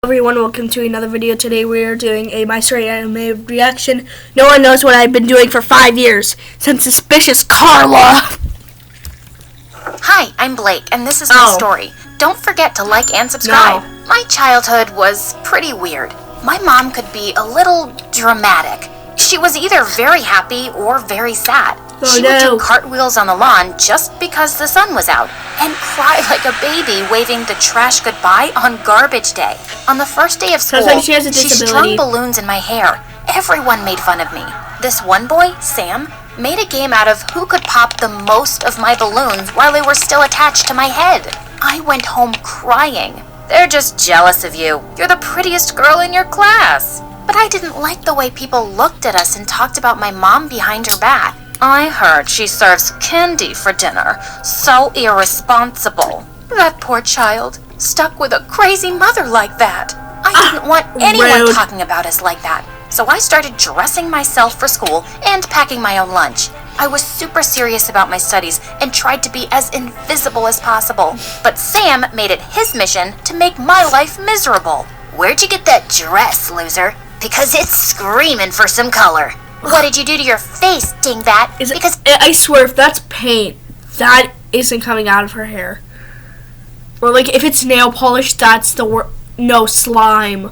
Everyone, welcome to another video. Today we are doing a My Story anime reaction. No one knows what I've been doing for 5 years, since Suspicious Carla. Hi, I'm Blake, and this is my story. Don't forget to like and subscribe. No. My childhood was pretty weird. My mom could be a little dramatic. She was either very happy or very sad. She would do cartwheels on the lawn just because the sun was out, and cry like a baby waving the trash goodbye on garbage day. On the first day of school, she strung balloons in my hair. Everyone made fun of me. This one boy, Sam, made a game out of who could pop the most of my balloons while they were still attached to my head. I went home crying. They're just jealous of you. You're the prettiest girl in your class. But I didn't like the way people looked at us and talked about my mom behind her back. I heard she serves candy for dinner. So irresponsible. That poor child, stuck with a crazy mother like that. I didn't want anyone talking about us like that. So I started dressing myself for school and packing my own lunch. I was super serious about my studies and tried to be as invisible as possible. But Sam made it his mission to make my life miserable. Where'd you get that dress, loser? Because it's screaming for some color. What did you do to your face, dingbat? I swear, if that's paint, that isn't coming out of her hair. Or like, if it's nail polish, that's the word. No, slime.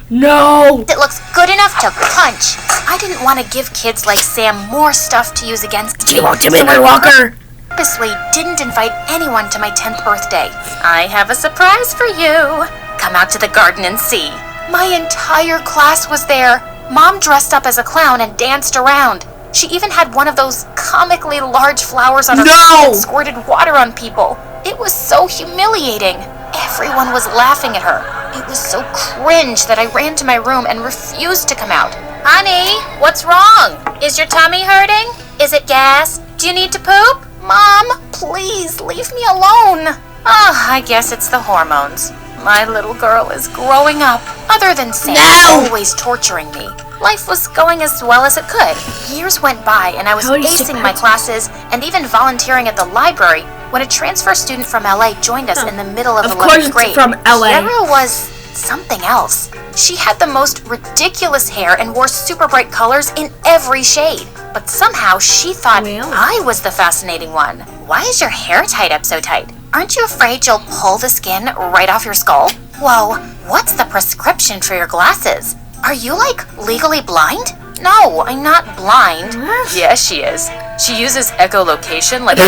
No! It looks good enough to punch. I didn't want to give kids like Sam more stuff to use against me. Walker. Purposely didn't invite anyone to my 10th birthday. I have a surprise for you. Come out to the garden and see. My entire class was there. Mom dressed up as a clown and danced around. She even had one of those comically large flowers on her head and squirted water on people. It was so humiliating. Everyone was laughing at her. It was so cringe that I ran to my room and refused to come out. Honey, what's wrong? Is your tummy hurting? Is it gas? Do you need to poop? Mom, please leave me alone. I guess it's the hormones. My little girl is growing up. Other than Sam always torturing me, life was going as well as it could. Years went by and I was acing my classes and even volunteering at the library when a transfer student from LA joined us in the middle of 11th grade. From LA. Kiara was something else. She had the most ridiculous hair and wore super bright colors in every shade. But somehow she thought I was the fascinating one. Why is your hair tied up so tight? Aren't you afraid you'll pull the skin right off your skull? Whoa, what's the prescription for your glasses? Are you, like, legally blind? No, I'm not blind. Yes, she is. She uses echolocation like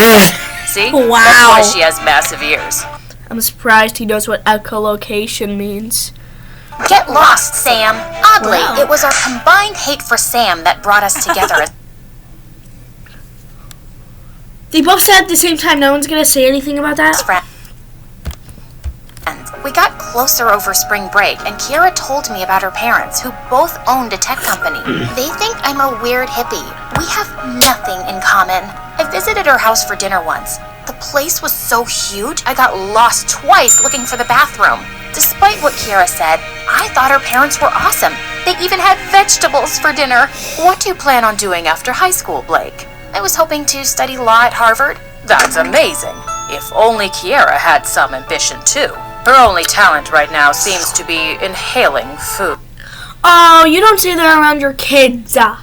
See? Wow. That's why she has massive ears. I'm surprised he knows what echolocation means. Get lost, Sam. Oddly, it was our combined hate for Sam that brought us together. They both said at the same time. No one's gonna say anything about that. We got closer over spring break, and Kiara told me about her parents, who both owned a tech company. They think I'm a weird hippie. We have nothing in common. I visited her house for dinner once. The place was so huge, I got lost twice looking for the bathroom. Despite what Kiara said, I thought her parents were awesome. They even had vegetables for dinner. What do you plan on doing after high school, Blake? I was hoping to study law at Harvard. That's amazing. If only Kiara had some ambition too. Her only talent right now seems to be inhaling food. Oh, you don't say that around your kids. Dad.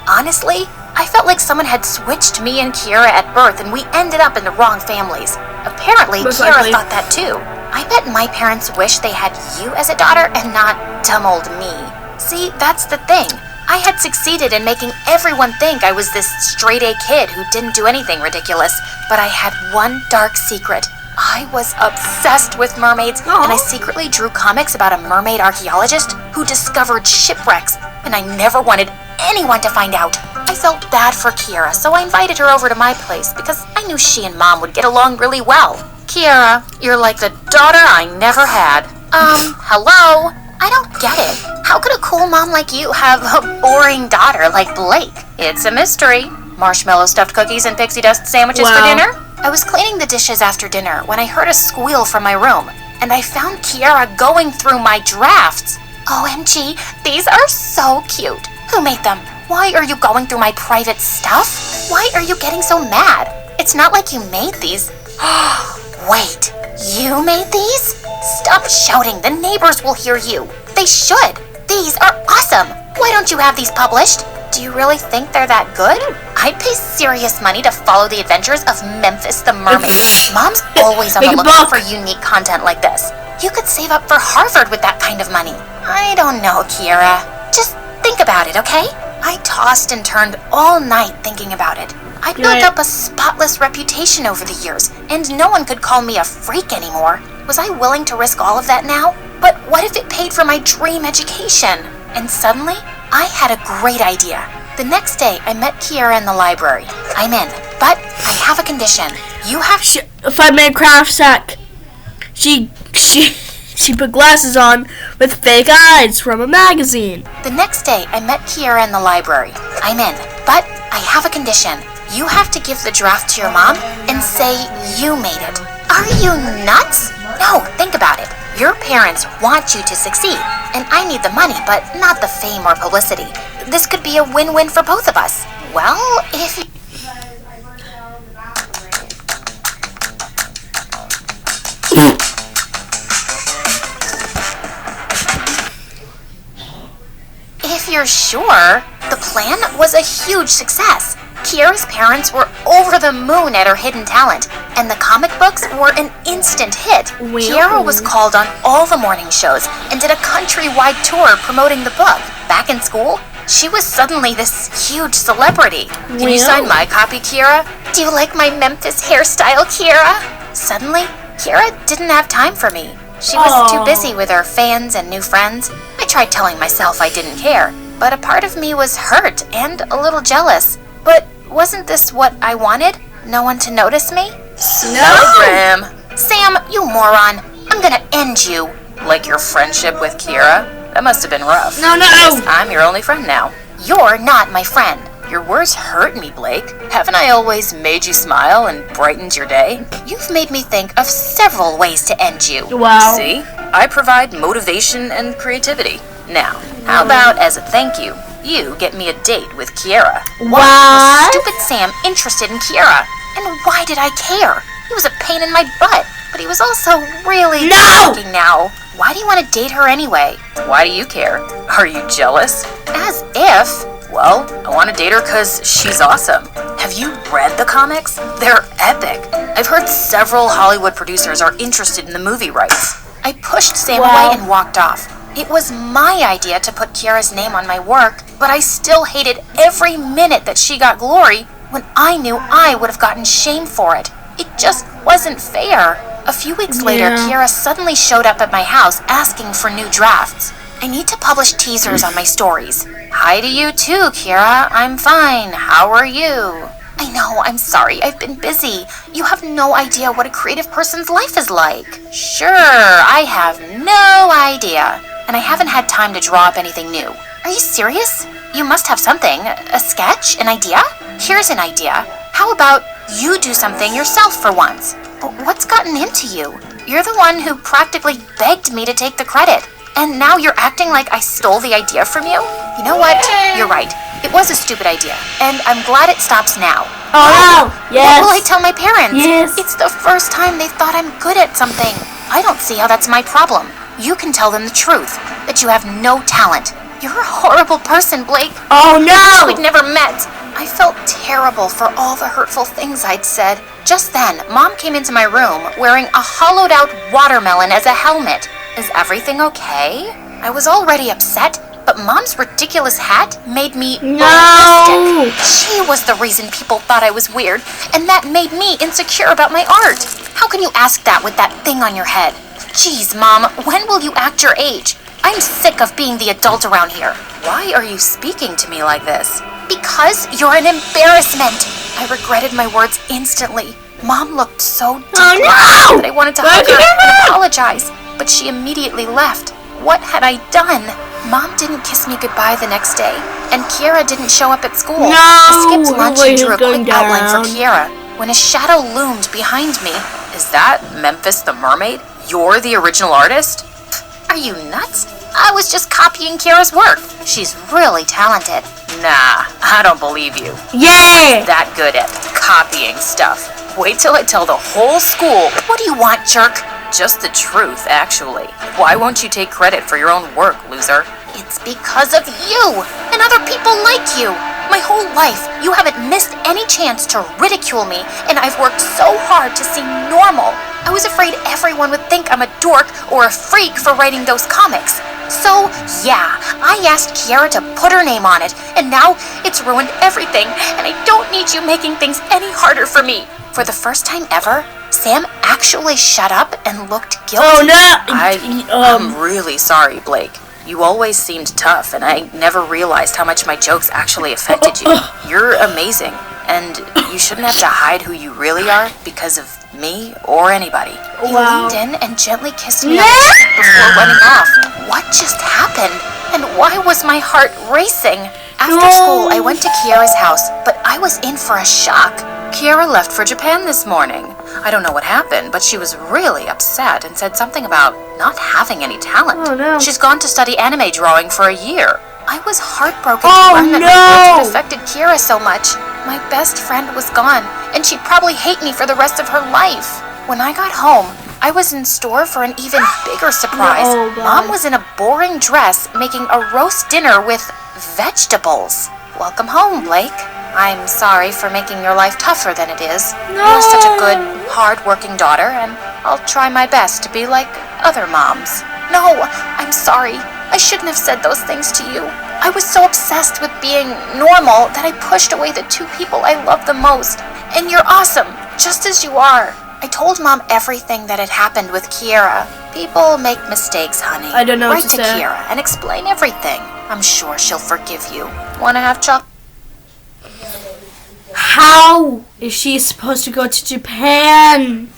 Honestly, I felt like someone had switched me and Kiara at birth and we ended up in the wrong families. Apparently, Kiara thought that too. I bet my parents wish they had you as a daughter and not dumb old me. See, that's the thing. I had succeeded in making everyone think I was this straight-A kid who didn't do anything ridiculous, but I had one dark secret. I was obsessed with mermaids, and I secretly drew comics about a mermaid archaeologist who discovered shipwrecks, and I never wanted anyone to find out. I felt bad for Kiara, so I invited her over to my place because I knew she and Mom would get along really well. Kiara, you're like the daughter I never had. Hello? I don't get it. How could a cool mom like you have a boring daughter like Blake? It's a mystery. Marshmallow stuffed cookies and pixie dust sandwiches for dinner? I was cleaning the dishes after dinner when I heard a squeal from my room, and I found Kiara going through my drafts. OMG, these are so cute. Who made them? Why are you going through my private stuff? Why are you getting so mad? It's not like you made these. Wait, You made these? Stop shouting. The neighbors will hear you. They should. These are awesome. Why don't you have these published? Do you really think they're that good? I'd pay serious money to follow the adventures of Memphis the Mermaid. Mom's always on the lookout for unique content like this. You could save up for Harvard with that kind of money. I don't know, Kiera. Just think about it, okay? I tossed and turned all night thinking about it. I built up a spotless reputation over the years, and no one could call me a freak anymore. Was I willing to risk all of that now? But what if it paid for my dream education? And suddenly, I had a great idea. The next day, I met Kiera in the library. I'm in, but I have a condition. You have to... 5-minute craft sec. She put glasses on with fake eyes from a magazine. The next day, I met Kiera in the library. I'm in, but I have a condition. You have to give the draft to your mom and say you made it. Are you nuts? No, think about it. Your parents want you to succeed, and I need the money, but not the fame or publicity. This could be a win-win for both of us. Well, if you... If you're sure, the plan was a huge success. Kiera's parents were over the moon at her hidden talent, and the comic books were an instant hit. Kiera was called on all the morning shows and did a countrywide tour promoting the book. Back in school, she was suddenly this huge celebrity. Can you sign my copy, Kiera? Do you like my Memphis hairstyle, Kiera? Suddenly, Kiera didn't have time for me. She was too busy with her fans and new friends. I tried telling myself I didn't care, but a part of me was hurt and a little jealous. But wasn't this what I wanted? No one to notice me? Snowbrim! Sam, you moron. I'm gonna end you. Like your friendship with Kiera? That must have been rough. No. I'm your only friend now. You're not my friend. Your words hurt me, Blake. Haven't I always made you smile and brightened your day? You've made me think of several ways to end you. Wow. See? I provide motivation and creativity. Now, how about as a thank you, you get me a date with Kiera? Why was stupid Sam interested in Kiera? And why did I care? He was a pain in my butt, but he was also really talking now. Why do you want to date her anyway? Why do you care? Are you jealous? As if. Well, I want to date her because she's awesome. Have you read the comics? They're epic. I've heard several Hollywood producers are interested in the movie rights. I pushed Sam away and walked off. It was my idea to put Kiera's name on my work, but I still hated every minute that she got glory when I knew I would have gotten shame for it. It just wasn't fair. A few weeks later, Kiera suddenly showed up at my house asking for new drafts. I need to publish teasers on my stories. Hi to you too, Kiera. I'm fine. How are you? I know, I'm sorry. I've been busy. You have no idea what a creative person's life is like. Sure, I have no idea. And I haven't had time to draw up anything new. Are you serious? You must have something. A sketch? An idea? Here's an idea. How about you do something yourself for once? But what's gotten into you? You're the one who practically begged me to take the credit. And now you're acting like I stole the idea from you? You know what? You're right. It was a stupid idea. And I'm glad it stops now. Oh, yes. What will I tell my parents? Yes. It's the first time they thought I'm good at something. I don't see how that's my problem. You can tell them the truth, that you have no talent. You're a horrible person, Blake. Oh, no. I wish we'd never met. I felt terrible for all the hurtful things I'd said. Just then, Mom came into my room wearing a hollowed-out watermelon as a helmet. Is everything okay? I was already upset, but Mom's ridiculous hat made me ballistic. She was the reason people thought I was weird, and that made me insecure about my art. How can you ask that with that thing on your head? Jeez, Mom, when will you act your age? I'm sick of being the adult around here. Why are you speaking to me like this? Because you're an embarrassment. I regretted my words instantly. Mom looked so depressed that I wanted to hug her and apologize, but she immediately left. What had I done? Mom didn't kiss me goodbye the next day, and Kiera didn't show up at school. I skipped lunch and drew a quick outline for Kiera when a shadow loomed behind me. Is that Memphis the Mermaid? You're the original artist? Are you nuts? I was just copying Kiera's work. She's really talented. Nah, I don't believe you. Yeah! That good at copying stuff. Wait till I tell the whole school. What do you want, jerk? Just the truth, actually. Why won't you take credit for your own work, loser? It's because of you and other people like you. My whole life, you haven't missed any chance to ridicule me, and I've worked so hard to seem normal. I was afraid everyone would think I'm a dork or a freak for writing those comics. So, yeah, I asked Kiara to put her name on it, and now it's ruined everything, and I don't need you making things any harder for me. For the first time ever, Sam actually shut up and looked guilty. Oh no! I'm really sorry, Blake. You always seemed tough, and I never realized how much my jokes actually affected you. You're amazing, and you shouldn't have to hide who you really are because of me or anybody. He leaned in and gently kissed me on the cheek before running off. What just happened? And why was my heart racing? After school, I went to Kiara's house, but I was in for a shock. Kiara left for Japan this morning. I don't know what happened, but she was really upset and said something about not having any talent. Oh, no. She's gone to study anime drawing for a year. I was heartbroken to learn that my words had affected Kiara so much. My best friend was gone, and she'd probably hate me for the rest of her life. When I got home, I was in store for an even bigger surprise. Mom was in a boring dress making a roast dinner with vegetables. Welcome home, Blake. I'm sorry for making your life tougher than it is. You're such a good, hard-working daughter, and I'll try my best to be like other moms. No, I'm sorry. I shouldn't have said those things to you. I was so obsessed with being normal that I pushed away the two people I love the most. And you're awesome, just as you are. I told Mom everything that had happened with Kiara. People make mistakes, honey. I don't know what to say. Write to Kiara and explain everything. I'm sure she'll forgive you. Want to have chocolate? How is she supposed to go to Japan?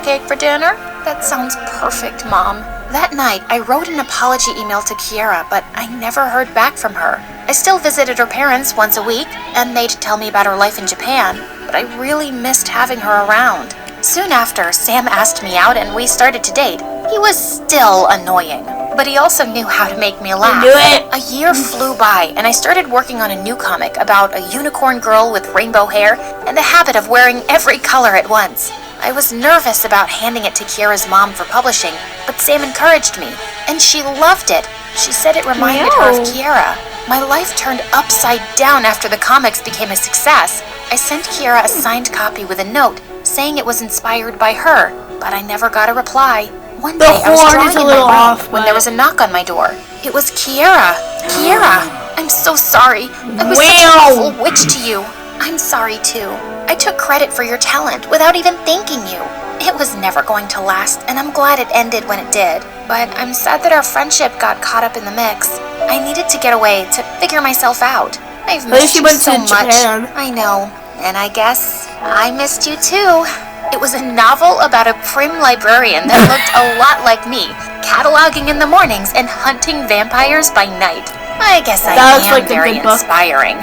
Cake for dinner? That sounds perfect, Mom. That night, I wrote an apology email to Kiara, but I never heard back from her. I still visited her parents once a week, and they'd tell me about her life in Japan, but I really missed having her around. Soon after, Sam asked me out and we started to date. He was still annoying, but he also knew how to make me laugh. I knew it. A year flew by, and I started working on a new comic about a unicorn girl with rainbow hair and the habit of wearing every color at once. I was nervous about handing it to Kiara's mom for publishing, but Sam encouraged me, and she loved it. She said it reminded her of Kiara. My life turned upside down after the comics became a success. I sent Kiara a signed copy with a note saying it was inspired by her, but I never got a reply. One day I was drawing in my room when there was a knock on my door. It was Kiara. Kiara, I'm so sorry. I was such an awful witch to you. I'm sorry too. I took credit for your talent without even thanking you. It was never going to last, and I'm glad it ended when it did. But I'm sad that our friendship got caught up in the mix. I needed to get away to figure myself out. I've missed you so much. I know, and I guess I missed you too. It was a novel about a prim librarian that looked a lot like me, cataloging in the mornings and hunting vampires by night. I guess I am very inspiring.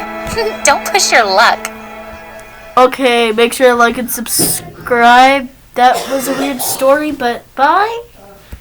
Don't push your luck. Okay, make sure to like and subscribe. That was a weird story, but bye.